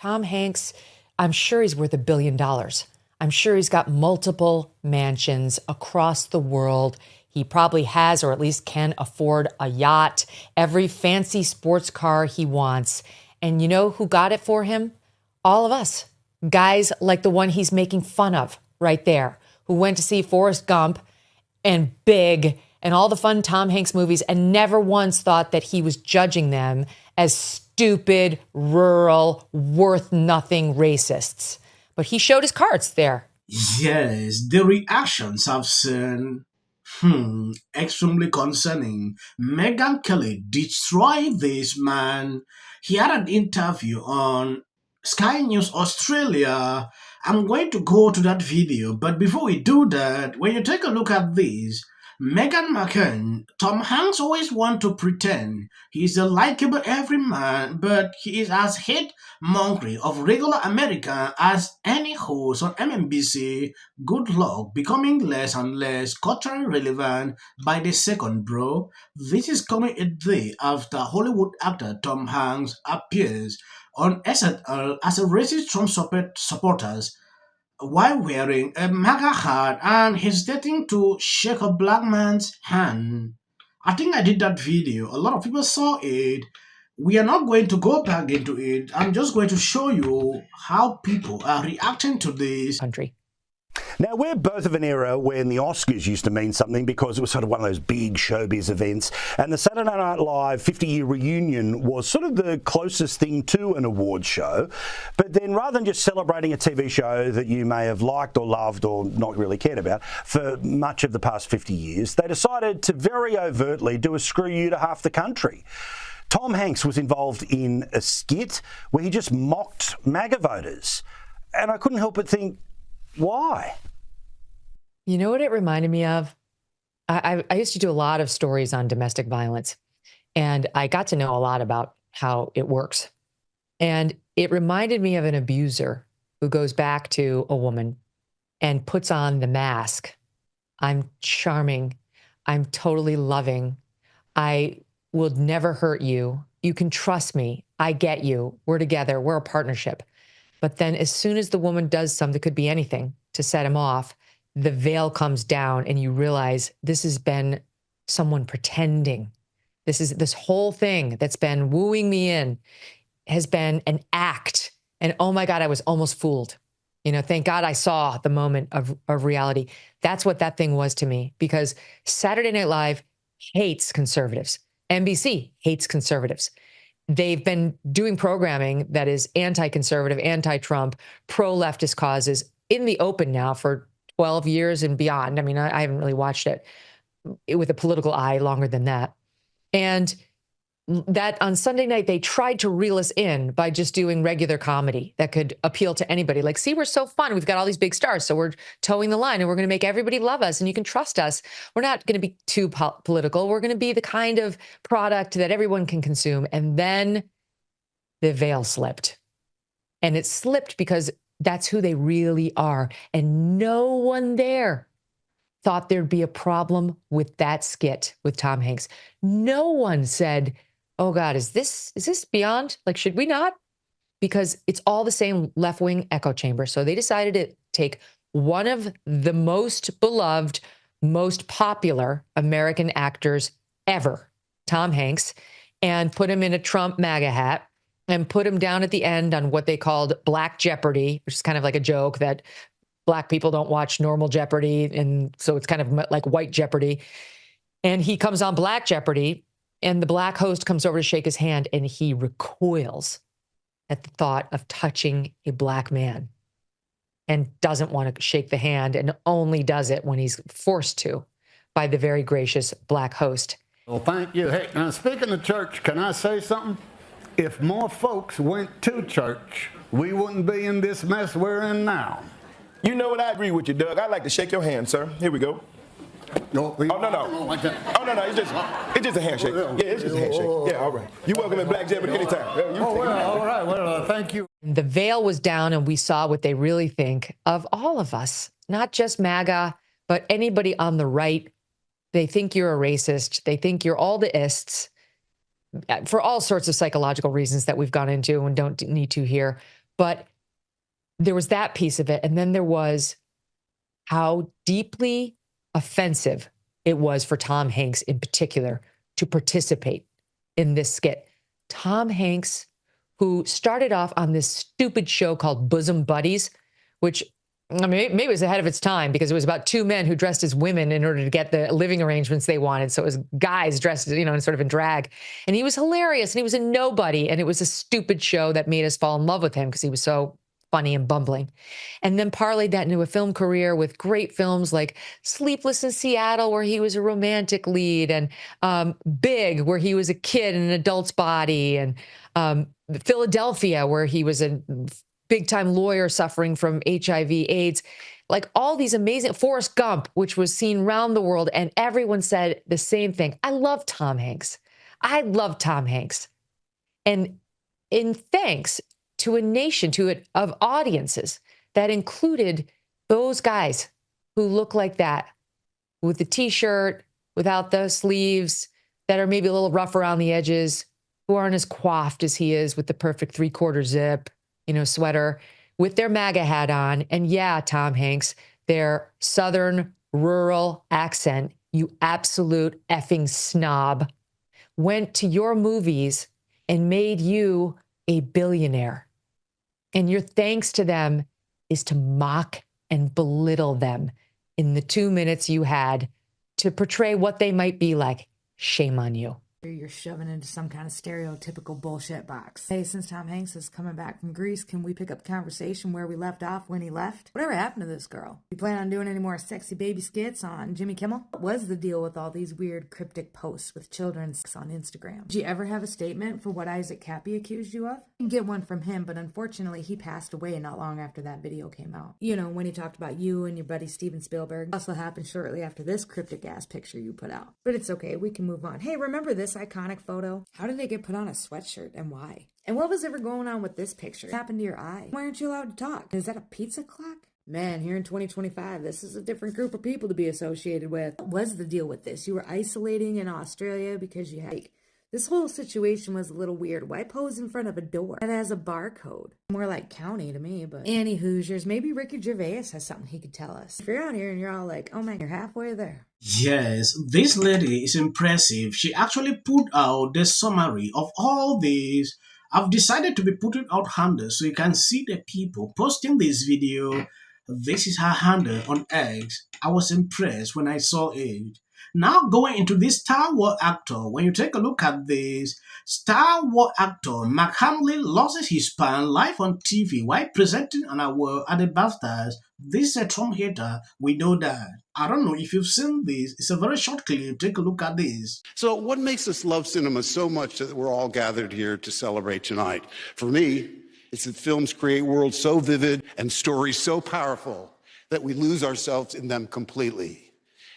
Tom Hanks, I'm sure he's worth $1 billion. I'm sure he's got multiple mansions across the world. He probably has, or at least can afford a yacht, every fancy sports car he wants. And you know who got it for him? All of us. Guys like the one he's making fun of right there, who went to see Forrest Gump and Big and all the fun Tom Hanks movies and never once thought that he was judging them as stupid, rural, worth-nothing racists. But he showed his cards there. Yes, the reactions I've seen, extremely concerning. Megyn Kelly destroyed this man. He had an interview on Sky News Australia. I'm going to go to that video, but before we do that, when you take a look at this, Meghan McCain, Tom Hanks always want to pretend he's a likable everyman, but he is as hate-mongering of regular America as any host on MMBC. Good luck becoming less and less culturally relevant by the second, bro. This is coming a day after Hollywood actor Tom Hanks appears on SNL as a racist Trump supporters while wearing a MAGA hat and hesitating to shake a black man's hand. I think I did that video. A lot of people saw it. We are not going to go back into it. I'm just going to show you how people are reacting to this. Country. Now, we're both of an era when the Oscars used to mean something because it was sort of one of those big showbiz events, and the Saturday Night Live 50-year reunion was sort of the closest thing to an awards show. But then rather than just celebrating a TV show that you may have liked or loved or not really cared about for much of the past 50 years, they decided to very overtly do a screw you to half the country. Tom Hanks was involved in a skit where he just mocked MAGA voters. And I couldn't help but think, why? You know what it reminded me of? I used to do a lot of stories on domestic violence, and I got to know a lot about how it works. And it reminded me of an abuser who goes back to a woman and puts on the mask. I'm charming. I'm totally loving. I will never hurt you. You can trust me. I get you. We're together. We're a partnership. But then as soon as the woman does something, could be anything, to set him off, the veil comes down and you realize this has been someone pretending. This whole thing that's been wooing me in has been an act. And oh my God, I was almost fooled. You know, thank God I saw the moment of reality. That's what that thing was to me, because Saturday Night Live hates conservatives. NBC hates conservatives. They've been doing programming that is anti-conservative, anti-Trump, pro-leftist causes in the open now for 12 years and beyond. I mean, I haven't really watched it with a political eye longer than that. And that on Sunday night, they tried to reel us in by just doing regular comedy that could appeal to anybody. Like, see, we're so fun. We've got all these big stars, so we're towing the line and we're going to make everybody love us and you can trust us. We're not going to be too political. We're going to be the kind of product that everyone can consume. And then the veil slipped. And it slipped because that's who they really are. And no one there thought there'd be a problem with that skit with Tom Hanks. No one said, oh God, is this beyond? Like, should we not? Because it's all the same left-wing echo chamber. So they decided to take one of the most beloved, most popular American actors ever, Tom Hanks, and put him in a Trump MAGA hat and put him down at the end on what they called Black Jeopardy, which is kind of like a joke that Black people don't watch normal Jeopardy. And so it's kind of like white Jeopardy. And he comes on Black Jeopardy, and the Black host comes over to shake his hand, and he recoils at the thought of touching a Black man and doesn't want to shake the hand, and only does it when he's forced to by the very gracious Black host. Well, thank you. Hey, now speaking of church, can I say something? If more folks went to church, we wouldn't be in this mess we're in now. You know what? I agree with you, Doug. I'd like to shake your hand, sir. Here we go. No, oh, no. Oh, no, it's just a handshake. Yeah, it's just a handshake. Yeah, all right. You're welcome in Black Jeopardy anytime. All right. Well, thank you. The veil was down, and we saw what they really think of all of us, not just MAGA, but anybody on the right. They think you're a racist. They think you're all the ists for all sorts of psychological reasons that we've gone into and don't need to here. But there was that piece of it. And then there was how deeply offensive it was for Tom Hanks in particular to participate in this skit. Tom Hanks, who started off on this stupid show called Bosom Buddies, which, I mean, maybe it was ahead of its time because it was about two men who dressed as women in order to get the living arrangements they wanted. So it was guys dressed, in sort of in drag. And he was hilarious and he was a nobody. And it was a stupid show that made us fall in love with him because he was so funny and bumbling. And then parlayed that into a film career with great films like Sleepless in Seattle, where he was a romantic lead, and Big, where he was a kid in an adult's body, and Philadelphia, where he was a big-time lawyer suffering from HIV/AIDS. Like all these amazing, Forrest Gump, which was seen around the world, and everyone said the same thing. I love Tom Hanks. I love Tom Hanks. And in thanks to a nation, of audiences that included those guys who look like that, with the t-shirt, without the sleeves, that are maybe a little rough around the edges, who aren't as coiffed as he is with the perfect 3/4 zip, sweater, with their MAGA hat on. And yeah, Tom Hanks, their Southern rural accent, you absolute effing snob, went to your movies and made you a billionaire. And your thanks to them is to mock and belittle them in the 2 minutes you had to portray what they might be like. Shame on you. You're shoving into some kind of stereotypical bullshit box. Hey, since Tom Hanks is coming back from Greece, can we pick up the conversation where we left off when he left? Whatever happened to this girl? You plan on doing any more sexy baby skits on Jimmy Kimmel? What was the deal with all these weird cryptic posts with children's on Instagram? Did you ever have a statement for what Isaac Cappy accused you of? You can get one from him, but unfortunately he passed away not long after that video came out. When he talked about you and your buddy Steven Spielberg. Also happened shortly after this cryptic ass picture you put out. But it's okay, we can move on. Hey, remember this iconic photo? How did it get put on a sweatshirt and why? And what was ever going on with this picture? What happened to your eye? Why aren't you allowed to talk? Is that a pizza clock? Man, here in 2025, this is a different group of people to be associated with. What was the deal with this? You were isolating in Australia because you had... This whole situation was a little weird. Why pose in front of a door that has a barcode? More like county to me, but... Annie Hoosiers, maybe Ricky Gervais has something he could tell us. If you're out here and you're all like, oh man, you're halfway there. Yes, this lady is impressive. She actually put out the summary of all these. I've decided to be putting out handles so you can see the people posting this video. This is her handle on X. I was impressed when I saw it. Now going into this Star Wars actor, when you take a look at this, Star Wars actor Mark Hamill loses his pan live on TV while presenting an award at the BAFTAs. This is a Trump hater, we know that. I don't know if you've seen this. It's a very short clip. Take a look at this. So what makes us love cinema so much that we're all gathered here to celebrate tonight? For me, it's that films create worlds so vivid and stories so powerful that we lose ourselves in them completely.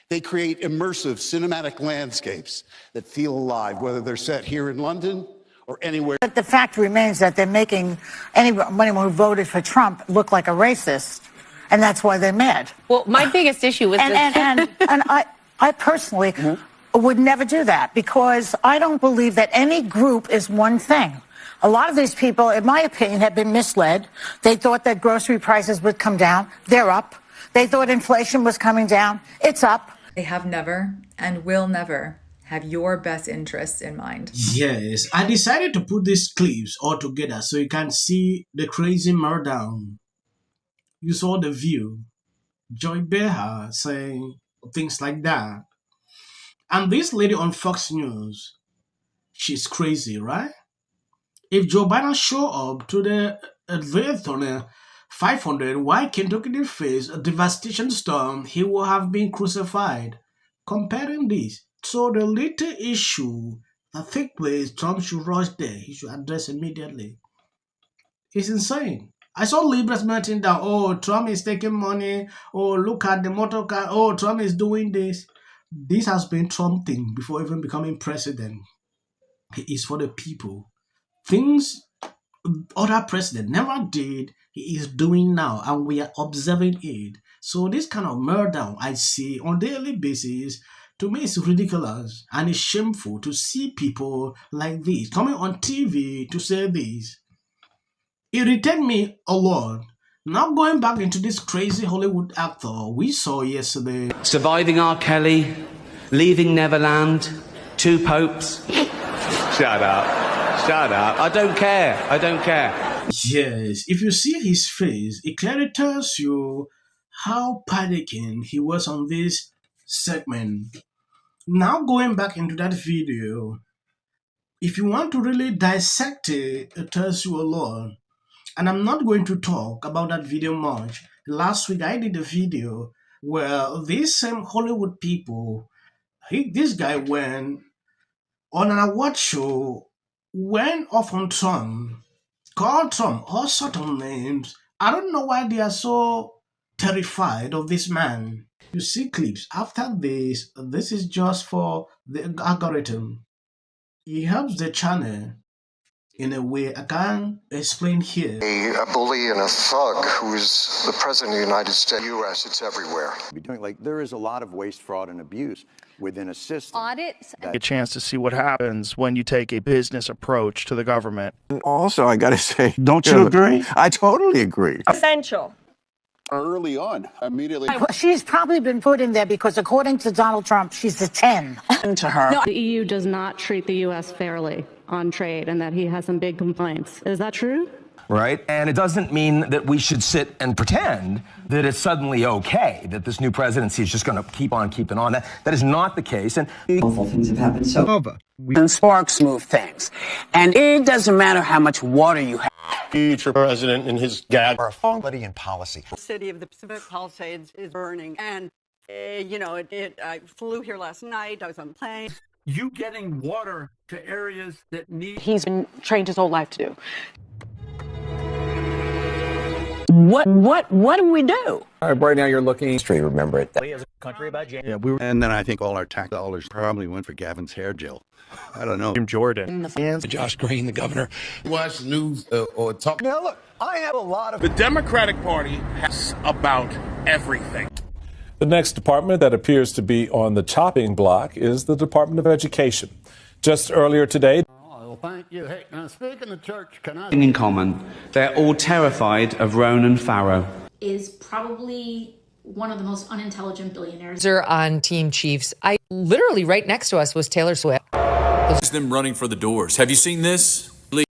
They create immersive cinematic landscapes that feel alive, whether they're set here in London or anywhere. But the fact remains that they're making anyone who voted for Trump look like a racist, and that's why they're mad. Well, my biggest issue with this... And I personally would never do that, because I don't believe that any group is one thing. A lot of these people, in my opinion, have been misled. They thought that grocery prices would come down. They're up. They thought inflation was coming down. It's up. They have never and will never have your best interests in mind. Yes, I decided to put these clips all together so you can see the crazy meltdown. You saw the view. Joy Behar saying things like that. And this lady on Fox News, she's crazy, right? If Joe Biden show up to the Daytona 500, why Kentucky did face a devastation storm, he would have been crucified. Comparing this, so the little issue that took place, Trump should rush there. He should address immediately. It's insane. I saw liberals melting down. Oh, Trump is taking money. Oh, look at the motor car. Oh, Trump is doing this. This has been Trump thing before even becoming president. He is for the people. Things other president never did, he is doing now, and we are observing it. So this kind of meltdown I see on a daily basis, to me it's ridiculous and it's shameful to see people like this coming on TV to say this. irritated me a lot. Now going back into this crazy Hollywood actor we saw yesterday. Surviving R. Kelly, leaving Neverland, 2 popes. Shut up. Shut up. I don't care. I don't care. Yes, if you see his face, it clearly tells you how panicking he was on this segment. Now going back into that video, if you want to really dissect it, it tells you a lot. And I'm not going to talk about that video much. Last week I did a video where these same Hollywood people, this guy went on an award show, went off on Trump, called Trump all sort of names. I don't know why they are so terrified of this man. You see clips after this. This is just for the algorithm. He helps the channel in a way I can't explain here. A bully and a thug who's the president of the United States, U.S., it's everywhere. There is a lot of waste, fraud, and abuse within a system. Audits. A chance to see what happens when you take a business approach to the government. Also, I got to say, Don't you agree? I totally agree. Essential. Early on, immediately. She's probably been put in there because, according to Donald Trump, she's a 10. To her. The EU does not treat the U.S. fairly on trade and that he has some big complaints. Is that true? Right? And it doesn't mean that we should sit and pretend that it's suddenly okay, that this new presidency is just going to keep on keeping on. That is not the case. And awful things have happened. So, and sparks move things. And it doesn't matter how much water you have. Future president and his gag Are quality and policy. The city of the Pacific Palisades is burning. And, I flew here last night. I was on a plane. You getting water to areas that need... He's been trained his whole life to do. What do we do? Right now, you're looking straight. Remember it. as a country about January. Yeah, and then I think all our tax dollars probably went for Gavin's hair gel. I don't know. Jim Jordan. Josh Green, the governor. Watch the news or talk. Now, look, I have a lot of... The Democratic Party has about everything. The next department that appears to be on the chopping block is the Department of Education. Just earlier today, Oh, thank you. Hey, now speaking of church, can I... In common, they're all terrified of Ronan Farrow. Is probably one of the most unintelligent billionaires. On Team Chiefs, literally right next to us was Taylor Swift. Them running for the doors. Have you seen this?